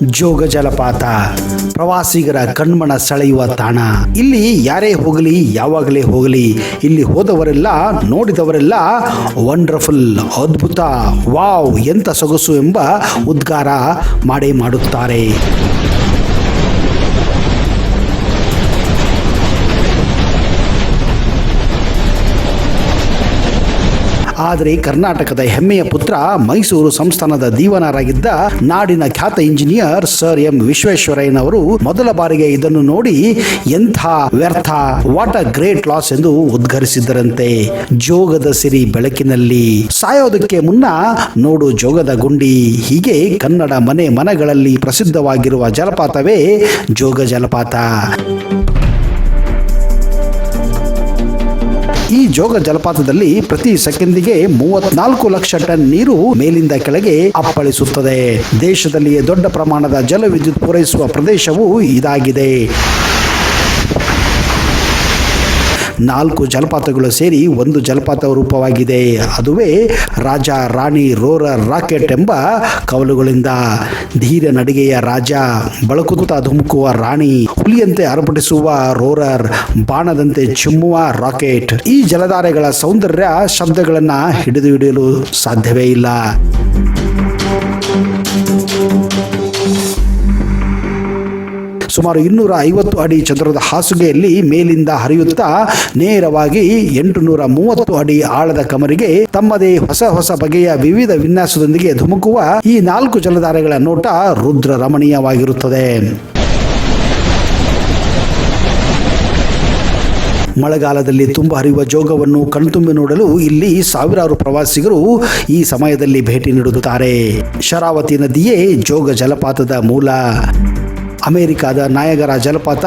ಜೋಗ ಜಲಪಾತ ಪ್ರವಾಸಿಗರ ಕಣ್ಮನ ಸೆಳೆಯುವ ತಾಣ. ಇಲ್ಲಿ ಯಾರೇ ಹೋಗಲಿ, ಯಾವಾಗಲೇ ಹೋಗಲಿ, ಇಲ್ಲಿ ಹೋದವರೆಲ್ಲ, ನೋಡಿದವರೆಲ್ಲ ವಂಡರ್ಫುಲ್, ಅದ್ಭುತ, ವಾವ್, ಎಂತ ಸೊಗಸು ಎಂಬ ಉದ್ಗಾರ ಮಾಡೇ ಮಾಡುತ್ತಾರೆ. ಆದರೆ ಕರ್ನಾಟಕದ ಹೆಮ್ಮೆಯ ಪುತ್ರ, ಮೈಸೂರು ಸಂಸ್ಥಾನದ ದೀವಾನರಾಗಿದ್ದ ನಾಡಿನ ಖ್ಯಾತ ಇಂಜಿನಿಯರ್ ಸರ್ ಎಂ ವಿಶ್ವೇಶ್ವರಯ್ಯನವರು ಮೊದಲ ಬಾರಿಗೆ ಇದನ್ನು ನೋಡಿ ಎಂಥ ವ್ಯರ್ಥ, ವಾಟ್ ಅ ಗ್ರೇಟ್ ಲಾಸ್ ಎಂದು ಉದ್ಘರಿಸಿದ್ದರಂತೆ. ಜೋಗದ ಸಿರಿ ಬೆಳಕಿನಲ್ಲಿ, ಸಾಯೋದಕ್ಕೆ ಮುನ್ನ ನೋಡು ಜೋಗದ ಗುಂಡಿ, ಹೀಗೆ ಕನ್ನಡ ಮನೆ ಮನಗಳಲ್ಲಿ ಪ್ರಸಿದ್ಧವಾಗಿರುವ ಜಲಪಾತವೇ ಜೋಗ ಜಲಪಾತ. ಈ ಜೋಗ ಜಲಪಾತದಲ್ಲಿ ಪ್ರತಿ ಸೆಕೆಂಡಿಗೆ 34 ಲಕ್ಷ ಟನ್ ನೀರು ಮೇಲಿಂದ ಕೆಳಗೆ ಅಪ್ಪಳಿಸುತ್ತದೆ. ದೇಶದಲ್ಲಿಯೇ ದೊಡ್ಡ ಪ್ರಮಾಣದ ಜಲವಿದ್ಯುತ್ ಪೂರೈಸುವ ಪ್ರದೇಶವೂ ಇದಾಗಿದೆ. 4 ಜಲಪಾತಗಳು ಸೇರಿ ಒಂದು ಜಲಪಾತ ರೂಪವಾಗಿದೆ. ಅದುವೇ ರಾಜ, ರಾಣಿ, ರೋರರ್, ರಾಕೆಟ್ ಎಂಬ ಕವಲುಗಳಿಂದ. ಧೀರ ನಡಿಗೆಯ ರಾಜ, ಬಳಕುತ್ತಾ ಧುಮುಕುವ ರಾಣಿ, ಹುಲಿಯಂತೆ ಅರಪಡಿಸುವ ರೋರರ್, ಬಾಣದಂತೆ ಚಿಮ್ಮುವ ರಾಕೆಟ್. ಈ ಜಲಧಾರೆಗಳ ಸೌಂದರ್ಯ ಶಬ್ದಗಳನ್ನು ಹಿಡಿಯಲು ಸಾಧ್ಯವೇ ಇಲ್ಲ. ಸುಮಾರು 250 ಅಡಿ ಚದುರದ ಹಾಸುಗೆಯಲ್ಲಿ ಮೇಲಿಂದ ಹರಿಯುತ್ತಾ ನೇರವಾಗಿ 830 ಅಡಿ ಆಳದ ಕಮರಿಗೆ ತಮ್ಮದೇ ಹೊಸ ಬಗೆಯ ವಿವಿಧ ವಿನ್ಯಾಸದೊಂದಿಗೆ ಧುಮುಕುವ ಈ 4 ಜಲಧಾರೆಗಳ ನೋಟ ರುದ್ರ ರಮಣೀಯವಾಗಿರುತ್ತದೆ. ಮಳೆಗಾಲದಲ್ಲಿ ತುಂಬ ಹರಿಯುವ ಜೋಗವನ್ನು ಕಣ್ತುಂಬಿ ನೋಡಲು ಇಲ್ಲಿ ಸಾವಿರಾರು ಪ್ರವಾಸಿಗರು ಈ ಸಮಯದಲ್ಲಿ ಭೇಟಿ ನೀಡುತ್ತಾರೆ. ಶರಾವತಿ ನದಿಯೇ ಜೋಗ ಜಲಪಾತದ ಮೂಲ. ಅಮೆರಿಕದ ನಯಾಗರ ಜಲಪಾತ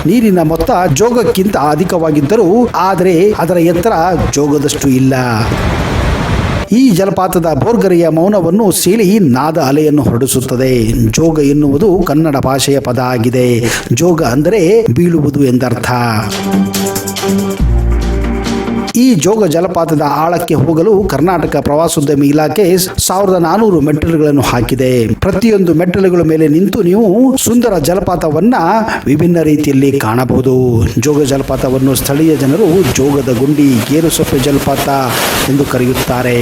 ನೀರಿನ ಮೊತ್ತ ಜೋಗಕ್ಕಿಂತ ಅಧಿಕವಾಗಿದ್ದರೂ ಆದರೆ ಅದರ ಎತ್ತರ ಜೋಗದಷ್ಟು ಇಲ್ಲ. ಈ ಜಲಪಾತದ ಬೋರ್ಗರೆಯ ಮೌನವನ್ನು ಸೀಳಿ ನಾದ ಅಲೆಯನ್ನು ಹೊರಡಿಸುತ್ತದೆ. ಜೋಗ ಎನ್ನುವುದು ಕನ್ನಡ ಭಾಷೆಯ ಪದ ಆಗಿದೆ. ಜೋಗ ಅಂದರೆ ಬೀಳುವುದು ಎಂದರ್ಥ. ಈ ಜೋಗ ಜಲಪಾತದ ಆಳಕ್ಕೆ ಹೋಗಲು ಕರ್ನಾಟಕ ಪ್ರವಾಸೋದ್ಯಮ ಇಲಾಖೆ 1400 ಮೆಟ್ಟಿಲುಗಳನ್ನು ಹಾಕಿದೆ. ಪ್ರತಿಯೊಂದು ಮೆಟ್ಟಿಲುಗಳ ಮೇಲೆ ನಿಂತು ನೀವು ಸುಂದರ ಜಲಪಾತವನ್ನ ವಿಭಿನ್ನ ರೀತಿಯಲ್ಲಿ ಕಾಣಬಹುದು. ಜೋಗ ಜಲಪಾತವನ್ನು ಸ್ಥಳೀಯ ಜನರು ಜೋಗದ ಗುಂಡಿ, ಗೇರುಸೊಪ್ಪೆ ಜಲಪಾತ ಎಂದು ಕರೆಯುತ್ತಾರೆ.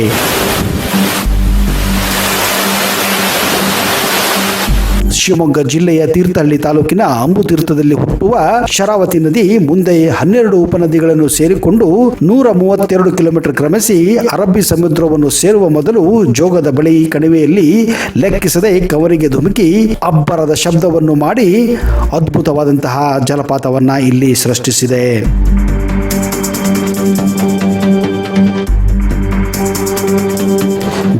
ಶಿವಮೊಗ್ಗ ಜಿಲ್ಲೆಯ ತೀರ್ಥಹಳ್ಳಿ ತಾಲೂಕಿನ ಅಂಬುತೀರ್ಥದಲ್ಲಿ ಹುಟ್ಟುವ ಶರಾವತಿ ನದಿ ಮುಂದೆ 12 ಉಪನದಿಗಳನ್ನು ಸೇರಿಕೊಂಡು 132 ಕಿಲೋಮೀಟರ್ ಕ್ರಮಿಸಿ ಅರಬ್ಬಿ ಸಮುದ್ರವನ್ನು ಸೇರುವ ಮೊದಲು ಜೋಗದ ಬಳಿ ಕಣಿವೆಯಲ್ಲಿ ಲೆಕ್ಕಿಸದೆ ಕವರಿಗೆ ಧುಮುಕಿ ಅಬ್ಬರದ ಶಬ್ದವನ್ನು ಮಾಡಿ ಅದ್ಭುತವಾದಂತಹ ಜಲಪಾತವನ್ನ ಇಲ್ಲಿ ಸೃಷ್ಟಿಸಿದೆ.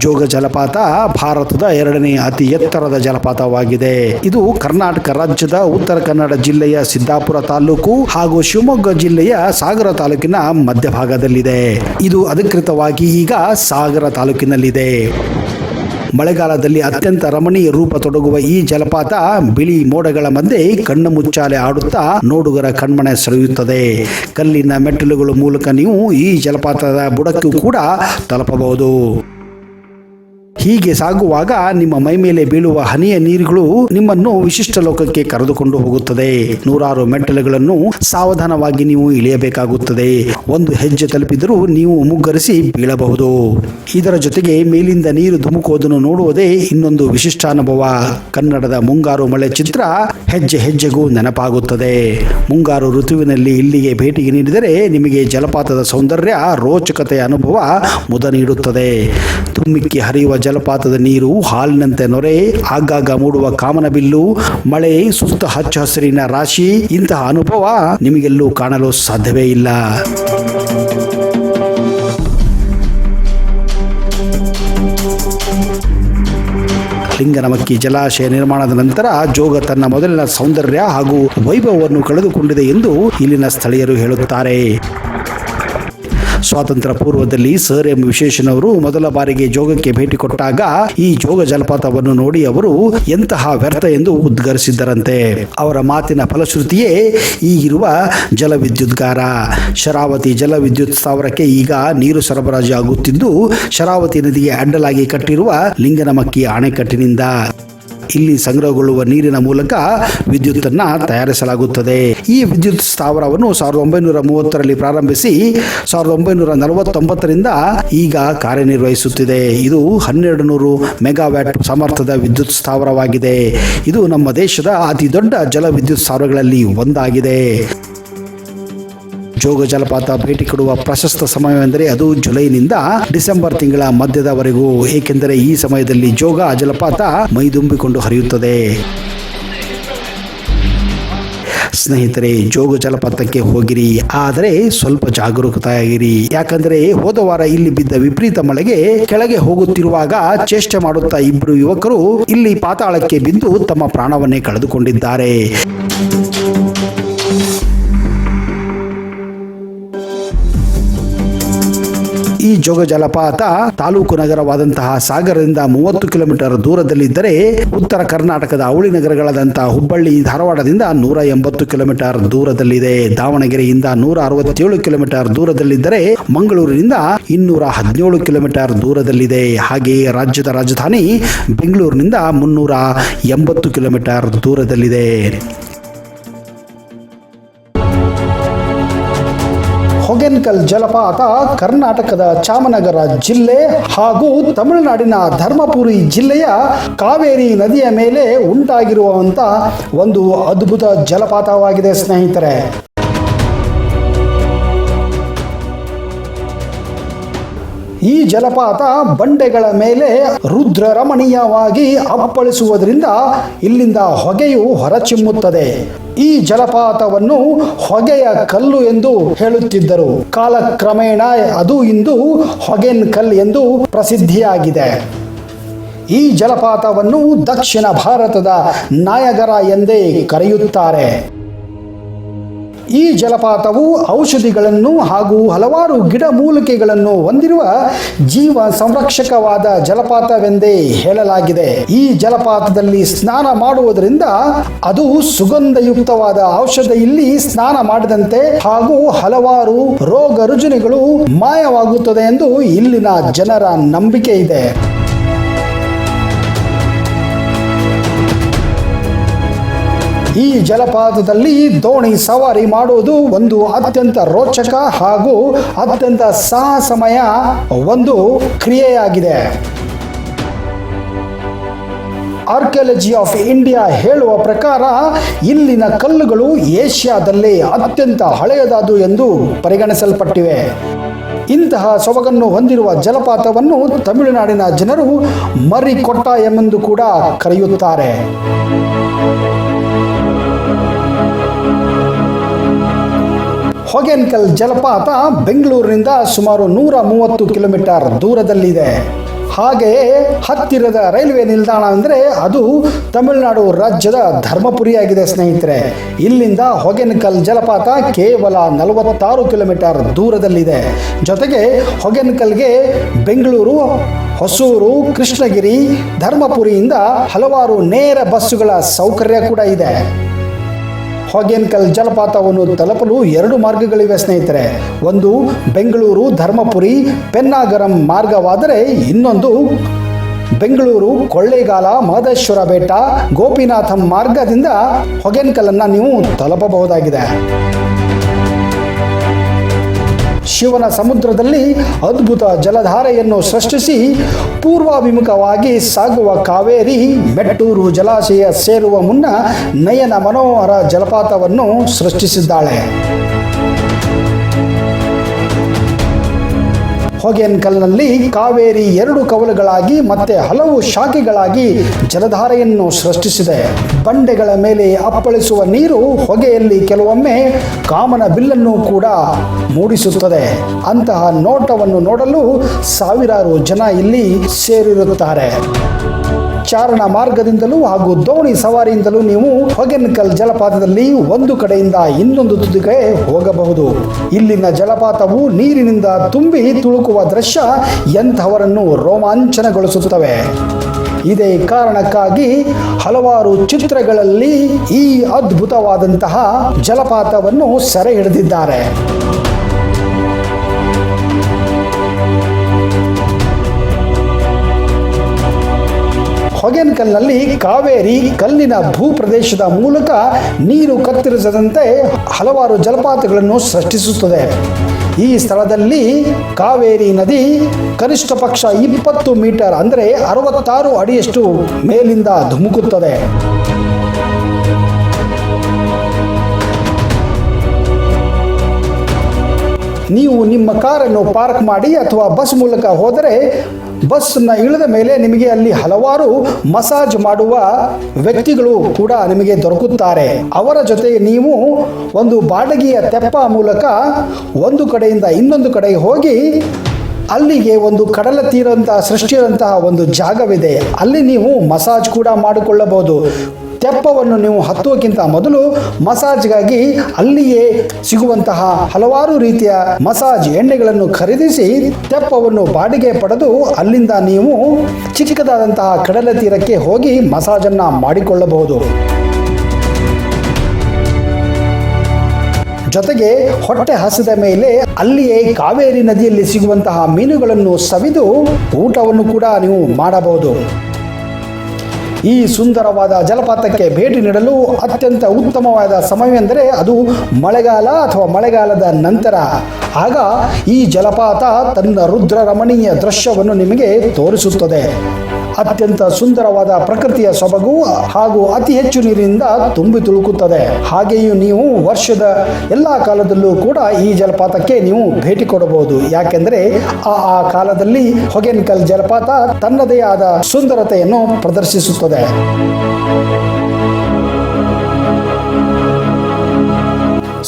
ಜೋಗ ಜಲಪಾತ ಭಾರತದ 2ನೇ ಅತಿ ಎತ್ತರದ ಜಲಪಾತವಾಗಿದೆ. ಇದು ಕರ್ನಾಟಕ ರಾಜ್ಯದ ಉತ್ತರ ಕನ್ನಡ ಜಿಲ್ಲೆಯ ಸಿದ್ದಾಪುರ ತಾಲೂಕು ಹಾಗೂ ಶಿವಮೊಗ್ಗ ಜಿಲ್ಲೆಯ ಸಾಗರ ತಾಲೂಕಿನ ಮಧ್ಯಭಾಗದಲ್ಲಿದೆ. ಇದು ಅಧಿಕೃತವಾಗಿ ಈಗ ಸಾಗರ ತಾಲೂಕಿನಲ್ಲಿದೆ. ಮಳೆಗಾಲದಲ್ಲಿ ಅತ್ಯಂತ ರಮಣೀಯ ರೂಪ ತೊಡಗುವ ಈ ಜಲಪಾತ ಬಿಳಿ ಮೋಡಗಳ ಮಧ್ಯೆ ಕಣ್ಣು ಮುಚ್ಚಾಲೆ ಆಡುತ್ತಾ ನೋಡುಗರ ಕಣ್ಮನ ಸೆಳೆಯುತ್ತದೆ. ಕಲ್ಲಿನ ಮೆಟ್ಟಿಲುಗಳ ಮೂಲಕ ನೀವು ಈ ಜಲಪಾತದ ಬುಡಕ್ಕೂ ಕೂಡ ತಲುಪಬಹುದು. ಹೀಗೆ ಸಾಗುವಾಗ ನಿಮ್ಮ ಮೈ ಮೇಲೆ ಬೀಳುವ ಹನಿಯ ನೀರುಗಳು ನಿಮ್ಮನ್ನು ವಿಶಿಷ್ಟ ಲೋಕಕ್ಕೆ ಕರೆದುಕೊಂಡು ಹೋಗುತ್ತದೆ. 100 ಮೆಟ್ಟಿಲುಗಳನ್ನು ಸಾವಧಾನವಾಗಿ ನೀವು ಇಳಿಯಬೇಕಾಗುತ್ತದೆ. ಒಂದು ಹೆಜ್ಜೆ ತಲುಪಿದರೂ ನೀವು ಮುಗ್ಗರಿಸಿ ಬೀಳಬಹುದು. ಇದರ ಜೊತೆಗೆ ಮೇಲಿಂದ ನೀರು ಧುಮುಕುವುದನ್ನು ನೋಡುವುದೇ ಇನ್ನೊಂದು ವಿಶಿಷ್ಟ ಅನುಭವ. ಕನ್ನಡದ ಮುಂಗಾರು ಮಳೆ ಚಿತ್ರ ಹೆಜ್ಜೆ ಹೆಜ್ಜೆಗೂ ನೆನಪಾಗುತ್ತದೆ. ಮುಂಗಾರು ಋತುವಿನಲ್ಲಿ ಇಲ್ಲಿಗೆ ಭೇಟಿಗೆ ನೀಡಿದರೆ ನಿಮಗೆ ಜಲಪಾತದ ಸೌಂದರ್ಯ, ರೋಚಕತೆಯ ಅನುಭವ ಮುದ ನೀಡುತ್ತದೆ. ಧುಮ್ಮಿಕ್ಕಿ ಹರಿಯುವ ಜಲಪಾತದ ನೀರು ಹಾಲಿನಂತೆ ನೊರೆ, ಆಗಾಗ ಮೂಡುವ ಕಾಮನಬಿಲ್ಲು, ಮಳೆ, ಸುತ್ತ ಹಚ್ಚ ಹಸಿರಿನ ರಾಶಿ, ಇಂತಹ ಅನುಭವ ನಿಮಗೆಲ್ಲೂ ಕಾಣಲು ಸಾಧ್ಯವೇ ಇಲ್ಲ. ಲಿಂಗನಮಕ್ಕಿ ಜಲಾಶಯ ನಿರ್ಮಾಣದ ನಂತರ ಜೋಗ ತನ್ನ ಮೊದಲಿನ ಸೌಂದರ್ಯ ಹಾಗೂ ವೈಭವವನ್ನು ಕಳೆದುಕೊಂಡಿದೆ ಎಂದು ಇಲ್ಲಿನ ಸ್ಥಳೀಯರು ಹೇಳುತ್ತಾರೆ. ಸ್ವಾತಂತ್ರ್ಯ ಪೂರ್ವದಲ್ಲಿ ಸರ್ ಎಂ ವಿಶ್ವೇಶ್ವರಯ್ಯನವರು ಮೊದಲ ಬಾರಿಗೆ ಜೋಗಕ್ಕೆ ಭೇಟಿ ಕೊಟ್ಟಾಗ ಈ ಜೋಗ ಜಲಪಾತವನ್ನು ನೋಡಿ ಅವರು ಎಂತಹ ವ್ಯರ್ಥ ಎಂದು ಉದ್ಘರಿಸಿದ್ದರಂತೆ. ಅವರ ಮಾತಿನ ಫಲಶ್ರುತಿಯೇ ಈಗಿರುವ ಜಲವಿದ್ಯುತ್ಗಾರ. ಶರಾವತಿ ಜಲವಿದ್ಯುತ್ ಸ್ಥಾವರಕ್ಕೆ ಈಗ ನೀರು ಸರಬರಾಜು ಆಗುತ್ತಿದ್ದು ಶರಾವತಿ ನದಿಗೆ ಅಡ್ಡಲಾಗಿ ಕಟ್ಟಿರುವ ಲಿಂಗನಮಕ್ಕಿ ಅಣೆಕಟ್ಟಿನಿಂದ. ಇಲ್ಲಿ ಸಂಗ್ರಹಗೊಳ್ಳುವ ನೀರಿನ ಮೂಲಕ ವಿದ್ಯುತ್ ಅನ್ನ ತಯಾರಿಸಲಾಗುತ್ತದೆ. ಈ ವಿದ್ಯುತ್ ಸ್ಥಾವರವನ್ನು 1930ರಲ್ಲಿ ಪ್ರಾರಂಭಿಸಿ 1949ರಿಂದ ಈಗ ಕಾರ್ಯನಿರ್ವಹಿಸುತ್ತಿದೆ. ಇದು 1200 ಮೆಗಾವ್ಯಾಟ್ ಸಾಮರ್ಥ್ಯದ ವಿದ್ಯುತ್ ಸ್ಥಾವರವಾಗಿದೆ. ಇದು ನಮ್ಮ ದೇಶದ ಅತಿ ದೊಡ್ಡ ಜಲ ವಿದ್ಯುತ್ ಸ್ಥಾವರಗಳಲ್ಲಿ ಒಂದಾಗಿದೆ. ಜೋಗ ಜಲಪಾತ ಭೇಟಿ ಕೊಡುವ ಪ್ರಶಸ್ತ ಸಮಯವೆಂದರೆ ಅದು ಜುಲೈನಿಂದ ಡಿಸೆಂಬರ್ ತಿಂಗಳ ಮಧ್ಯದವರೆಗೂ, ಏಕೆಂದರೆ ಈ ಸಮಯದಲ್ಲಿ ಜೋಗ ಜಲಪಾತ ಮೈದುಂಬಿಕೊಂಡು ಹರಿಯುತ್ತದೆ. ಸ್ನೇಹಿತರೆ, ಜೋಗ ಜಲಪಾತಕ್ಕೆ ಹೋಗಿರಿ, ಆದರೆ ಸ್ವಲ್ಪ ಜಾಗರೂಕತೆಯಾಗಿರಿ. ಯಾಕಂದ್ರೆ ಹೋದ ವಾರ ಇಲ್ಲಿ ಬಿದ್ದ ವಿಪರೀತ ಮಳೆಗೆ ಕೆಳಗೆ ಹೋಗುತ್ತಿರುವಾಗ ಚೇಷ್ಟೆ ಮಾಡುತ್ತಾ ಇಬ್ಬರು ಯುವಕರು ಇಲ್ಲಿ ಪಾತಾಳಕ್ಕೆ ಬಿದ್ದು ತಮ್ಮ ಪ್ರಾಣವನ್ನೇ ಕಳೆದುಕೊಂಡಿದ್ದಾರೆ. ಈ ಜೋಗ ಜಲಪಾತ ತಾಲೂಕು ನಗರವಾದಂತಹ ಸಾಗರದಿಂದ 30 ಕಿಲೋಮೀಟರ್ ದೂರದಲ್ಲಿದ್ದರೆ, ಉತ್ತರ ಕರ್ನಾಟಕದ ಅವಳಿ ನಗರಗಳಾದಂತಹ ಹುಬ್ಬಳ್ಳಿ, ಧಾರವಾಡದಿಂದ 180 ಕಿಲೋಮೀಟರ್ ದೂರದಲ್ಲಿದೆ. ದಾವಣಗೆರೆಯಿಂದ 167 ಕಿಲೋಮೀಟರ್ ದೂರದಲ್ಲಿದ್ದರೆ, ಮಂಗಳೂರಿನಿಂದ 217 ಕಿಲೋಮೀಟರ್ ದೂರದಲ್ಲಿದೆ. ಹಾಗೆಯೇ ರಾಜ್ಯದ ರಾಜಧಾನಿ ಬೆಂಗಳೂರಿನಿಂದ 380 ಕಿಲೋಮೀಟರ್ ದೂರದಲ್ಲಿದೆ. ಹೊಗೆನಕಲ್ ಜಲಪಾತ ಕರ್ನಾಟಕದ ಚಾಮನಗರ ಜಿಲ್ಲೆ ಹಾಗೂ ತಮಿಳುನಾಡಿನ ಧರ್ಮಪುರಿ ಜಿಲ್ಲೆಯ ಕಾವೇರಿ ನದಿಯ ಮೇಲೆ ಉಂಟಾಗಿರುವಂತ ಒಂದು ಅದ್ಭುತ ಜಲಪಾತವಾಗಿದೆ ಸ್ನೇಹಿತರೆ. ಈ ಜಲಪಾತ ಬಂಡೆಗಳ ಮೇಲೆ ರುದ್ರ ರಮಣೀಯವಾಗಿ ಅಪ್ಪಳಿಸುವುದರಿಂದ ಇಲ್ಲಿಂದ ಹೊಗೆಯು ಹೊರಚಿಮ್ಮುತ್ತದೆ. ಈ ಜಲಪಾತವನ್ನು ಹೊಗೆಯ ಕಲ್ಲು ಎಂದು ಹೇಳುತ್ತಿದ್ದರು. ಕಾಲಕ್ರಮೇಣ ಅದು ಇಂದು ಹೊಗೆನಕಲ್ ಎಂದು ಪ್ರಸಿದ್ಧಿಯಾಗಿದೆ. ಈ ಜಲಪಾತವನ್ನು ದಕ್ಷಿಣ ಭಾರತದ ನಾಯಗರ ಎಂದೇ ಕರೆಯುತ್ತಾರೆ. ಈ ಜಲಪಾತವು ಔಷಧಿಗಳನ್ನು ಹಾಗೂ ಹಲವಾರು ಗಿಡಮೂಲಿಕೆಗಳನ್ನು ಹೊಂದಿರುವ ಜೀವ ಸಂರಕ್ಷಕವಾದ ಜಲಪಾತವೆಂದೇ ಹೇಳಲಾಗಿದೆ. ಈ ಜಲಪಾತದಲ್ಲಿ ಸ್ನಾನ ಮಾಡುವುದರಿಂದ ಅದು ಸುಗಂಧಯುಕ್ತವಾದ ಔಷಧ, ಇಲ್ಲಿ ಸ್ನಾನ ಮಾಡಿದಂತೆ ಹಾಗೂ ಹಲವಾರು ರೋಗ ರುಜಿನಗಳು ಮಾಯವಾಗುತ್ತದೆ ಎಂದು ಇಲ್ಲಿನ ಜನರ ನಂಬಿಕೆ ಇದೆ. ಈ ಜಲಪಾತದಲ್ಲಿ ದೋಣಿ ಸವಾರಿ ಮಾಡುವುದು ಒಂದು ಅತ್ಯಂತ ರೋಚಕ ಹಾಗೂ ಅತ್ಯಂತ ಸಾಹಸಮಯ ಒಂದು ಕ್ರಿಯೆಯಾಗಿದೆ. ಆರ್ಕಿಯಾಲಜಿ ಆಫ್ ಇಂಡಿಯಾ ಹೇಳುವ ಪ್ರಕಾರ ಇಲ್ಲಿನ ಕಲ್ಲುಗಳು ಏಷ್ಯಾದಲ್ಲೇ ಅತ್ಯಂತ ಹಳೆಯದಾದು ಎಂದು ಪರಿಗಣಿಸಲ್ಪಟ್ಟಿವೆ. ಇಂತಹ ಸೊಬಗನ್ನು ಹೊಂದಿರುವ ಜಲಪಾತವನ್ನು ತಮಿಳುನಾಡಿನ ಜನರು ಮರಿಕೊಟ್ಟ ಎಂಬೆಂದು ಕೂಡ ಕರೆಯುತ್ತಾರೆ. ಹೊಗೆನಕಲ್ ಜಲಪಾತ ಬೆಂಗಳೂರಿನಿಂದ ಸುಮಾರು 130 ಕಿಲೋಮೀಟರ್ ದೂರದಲ್ಲಿದೆ. ಹಾಗೆಯೇ ಹತ್ತಿರದ ರೈಲ್ವೆ ನಿಲ್ದಾಣ ಅಂದರೆ ಅದು ತಮಿಳುನಾಡು ರಾಜ್ಯದ ಧರ್ಮಪುರಿಯಾಗಿದೆ ಸ್ನೇಹಿತರೆ. ಇಲ್ಲಿಂದ ಹೊಗೆನಕಲ್ ಜಲಪಾತ ಕೇವಲ 46 ಕಿಲೋಮೀಟರ್ ದೂರದಲ್ಲಿದೆ. ಜೊತೆಗೆ ಹೊಗೆನಕಲ್ಗೆ ಬೆಂಗಳೂರು, ಹೊಸೂರು, ಕೃಷ್ಣಗಿರಿ, ಧರ್ಮಪುರಿಯಿಂದ ಹಲವಾರು ನೇರ ಬಸ್ಸುಗಳ ಸೌಕರ್ಯ ಕೂಡ ಇದೆ. ಹೊಗೆನಕಲ್ ಜಲಪಾತವನ್ನು ತಲುಪಲು 2 ಮಾರ್ಗಗಳಿವೆ ಸ್ನೇಹಿತರೆ. ಒಂದು ಬೆಂಗಳೂರು ಧರ್ಮಪುರಿ ಪೆನ್ನಾಗರಂ ಮಾರ್ಗವಾದರೆ, ಇನ್ನೊಂದು ಬೆಂಗಳೂರು ಕೊಳ್ಳೇಗಾಲ ಮಹದೇಶ್ವರ ಬೆಟ್ಟ ಗೋಪಿನಾಥಂ ಮಾರ್ಗದಿಂದ ಹೊಗೆನಕಲ್ಲನ್ನು ನೀವು ತಲುಪಬಹುದಾಗಿದೆ. ಶಿವನ ಸಮುದ್ರದಲ್ಲಿ ಅದ್ಭುತ ಜಲಧಾರೆಯನ್ನು ಸೃಷ್ಟಿಸಿ ಪೂರ್ವಾಭಿಮುಖವಾಗಿ ಸಾಗುವ ಕಾವೇರಿ ಮೆಟ್ಟೂರು ಜಲಾಶಯ ಸೇರುವ ಮುನ್ನ ನಯನ ಮನೋಹರ ಜಲಪಾತವನ್ನು ಸೃಷ್ಟಿಸಿದ್ದಾಳೆ. ಹೊಗೆನಕಲ್ನಲ್ಲಿ ಕಾವೇರಿ 2 ಕವಲುಗಳಾಗಿ ಮತ್ತೆ ಹಲವು ಶಾಖೆಗಳಾಗಿ ಜಲಧಾರೆಯನ್ನು ಸೃಷ್ಟಿಸಿದೆ. ಬಂಡೆಗಳ ಮೇಲೆ ಅಪ್ಪಳಿಸುವ ನೀರು ಹೊಗೆಯಲ್ಲಿ ಕೆಲವೊಮ್ಮೆ ಕಾಮನ ಬಿಲ್ಲನ್ನು ಕೂಡ ಮೂಡಿಸುತ್ತದೆ. ಅಂತಹ ನೋಟವನ್ನು ನೋಡಲು ಸಾವಿರಾರು ಜನ ಇಲ್ಲಿ ಸೇರಿರುತ್ತಾರೆ. ಚಾರಣ ಮಾರ್ಗದಿಂದಲೂ ಹಾಗೂ ದೋಣಿ ಸವಾರಿಯಿಂದಲೂ ನೀವು ಹೊಗೆನಕಲ್ ಜಲಪಾತದಲ್ಲಿ ಒಂದು ಕಡೆಯಿಂದ ಇನ್ನೊಂದು ತುದಿಗೆ ಹೋಗಬಹುದು. ಇಲ್ಲಿನ ಜಲಪಾತವು ನೀರಿನಿಂದ ತುಂಬಿ ತುಳುಕುವ ದೃಶ್ಯ ಎಂಥವರನ್ನು ರೋಮಾಂಚನಗೊಳಿಸುತ್ತವೆ. ಇದೇ ಕಾರಣಕ್ಕಾಗಿ ಹಲವಾರು ಚಿತ್ರಗಳಲ್ಲಿ ಈ ಅದ್ಭುತವಾದಂತಹ ಜಲಪಾತವನ್ನು ಸೆರೆ ಹಿಡಿದಿದ್ದಾರೆ. ಹೊಗೆನಕಲ್ನಲ್ಲಿ ಕಾವೇರಿ ಕಲ್ಲಿನ ಭೂಪ್ರದೇಶದ ಮೂಲಕ ನೀರು ಕತ್ತರಿಸದಂತೆ ಹಲವಾರು ಜಲಪಾತಗಳನ್ನು ಸೃಷ್ಟಿಸುತ್ತದೆ. ಈ ಸ್ಥಳದಲ್ಲಿ ಕಾವೇರಿ ನದಿ ಕನಿಷ್ಠ ಪಕ್ಷ 20 ಮೀಟರ್ ಅಂದರೆ 66 ಅಡಿಯಷ್ಟು ಮೇಲಿಂದ ಧುಮುಕುತ್ತದೆ. ನೀವು ನಿಮ್ಮ ಕಾರನ್ನು ಪಾರ್ಕ್ ಮಾಡಿ ಅಥವಾ ಬಸ್ ಮೂಲಕ ಹೋದರೆ ಬಸ್ನ ಇಳಿದ ಮೇಲೆ ನಿಮಗೆ ಅಲ್ಲಿ ಹಲವಾರು ಮಸಾಜ್ ಮಾಡುವ ವ್ಯಕ್ತಿಗಳು ಕೂಡ ನಿಮಗೆ ದೊರಕುತ್ತಾರೆ. ಅವರ ಜೊತೆ ನೀವು ಒಂದು ಬಾಡಿಗೆಯ ತೆಪ್ಪ ಮೂಲಕ ಒಂದು ಕಡೆಯಿಂದ ಇನ್ನೊಂದು ಕಡೆಗೆ ಹೋಗಿ ಅಲ್ಲಿಗೆ ಒಂದು ಕಡಲ ತೀರಂತಹ ಸೃಷ್ಟಿಯಾದಂತಹ ಒಂದು ಜಾಗವಿದೆ. ಅಲ್ಲಿ ನೀವು ಮಸಾಜ್ ಕೂಡ ಮಾಡಿಕೊಳ್ಳಬಹುದು. ತೆಪ್ಪವನ್ನು ನೀವು ಹತ್ತುವಕ್ಕಿಂತ ಮೊದಲು ಮಸಾಜ್ಗಾಗಿ ಅಲ್ಲಿಯೇ ಸಿಗುವಂತಹ ಹಲವಾರು ರೀತಿಯ ಮಸಾಜ್ ಎಣ್ಣೆಗಳನ್ನು ಖರೀದಿಸಿ ತೆಪ್ಪವನ್ನು ಬಾಡಿಗೆ ಪಡೆದು ಅಲ್ಲಿಂದ ನೀವು ಚಿಕ್ಕದಾದಂತಹ ಕಡಲ ತೀರಕ್ಕೆ ಹೋಗಿ ಮಸಾಜನ್ನು ಮಾಡಿಕೊಳ್ಳಬಹುದು. ಜೊತೆಗೆ ಹೊಟ್ಟೆ ಹಸಿದ ಮೇಲೆ ಅಲ್ಲಿಯೇ ಕಾವೇರಿ ನದಿಯಲ್ಲಿ ಸಿಗುವಂತಹ ಮೀನುಗಳನ್ನು ಸವಿದು ಊಟವನ್ನು ಕೂಡ ನೀವು ಮಾಡಬಹುದು. ಈ ಸುಂದರವಾದ ಜಲಪಾತಕ್ಕೆ ಭೇಟಿ ನೀಡಲು ಅತ್ಯಂತ ಉತ್ತಮವಾದ ಸಮಯವೆಂದರೆ ಅದು ಮಳೆಗಾಲ ಅಥವಾ ಮಳೆಗಾಲದ ನಂತರ. ಆಗ ಈ ಜಲಪಾತ ತನ್ನ ರುದ್ರ ರಮಣೀಯ ದೃಶ್ಯವನ್ನು ನಿಮಗೆ ತೋರಿಸುತ್ತದೆ. ಅತ್ಯಂತ ಸುಂದರವಾದ ಪ್ರಕೃತಿಯ ಸೊಬಗು ಹಾಗೂ ಅತಿ ಹೆಚ್ಚು ನೀರಿನಿಂದ ತುಂಬಿ ತುಳುಕುತ್ತದೆ. ಹಾಗೆಯೂ ನೀವು ವರ್ಷದ ಎಲ್ಲ ಕಾಲದಲ್ಲೂ ಕೂಡ ಈ ಜಲಪಾತಕ್ಕೆ ನೀವು ಭೇಟಿ ಕೊಡಬಹುದು. ಯಾಕೆಂದರೆ ಆ ಕಾಲದಲ್ಲಿ ಹೊಗೆನಕಲ್ ಜಲಪಾತ ತನ್ನದೇ ಆದ ಸುಂದರತೆಯನ್ನು ಪ್ರದರ್ಶಿಸುತ್ತದೆ.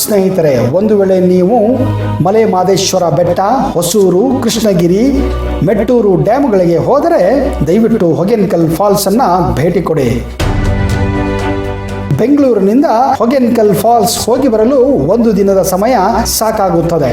ಸ್ನೇಹಿತರೆ, ಒಂದು ವೇಳೆ ನೀವು ಮಲೆ ಮಹದೇಶ್ವರ ಬೆಟ್ಟ, ಹೊಸೂರು, ಕೃಷ್ಣಗಿರಿ, ಮೆಟ್ಟೂರು ಡ್ಯಾಮ್ಗಳಿಗೆ ಹೋದರೆ ದಯವಿಟ್ಟು ಹೊಗೆನಕಲ್ ಫಾಲ್ಸ್ ಅನ್ನ ಭೇಟಿ ಕೊಡಿ. ಬೆಂಗಳೂರಿನಿಂದ ಹೊಗೆನಕಲ್ ಫಾಲ್ಸ್ ಹೋಗಿ ಬರಲು ಒಂದು ದಿನದ ಸಮಯ ಸಾಕಾಗುತ್ತದೆ.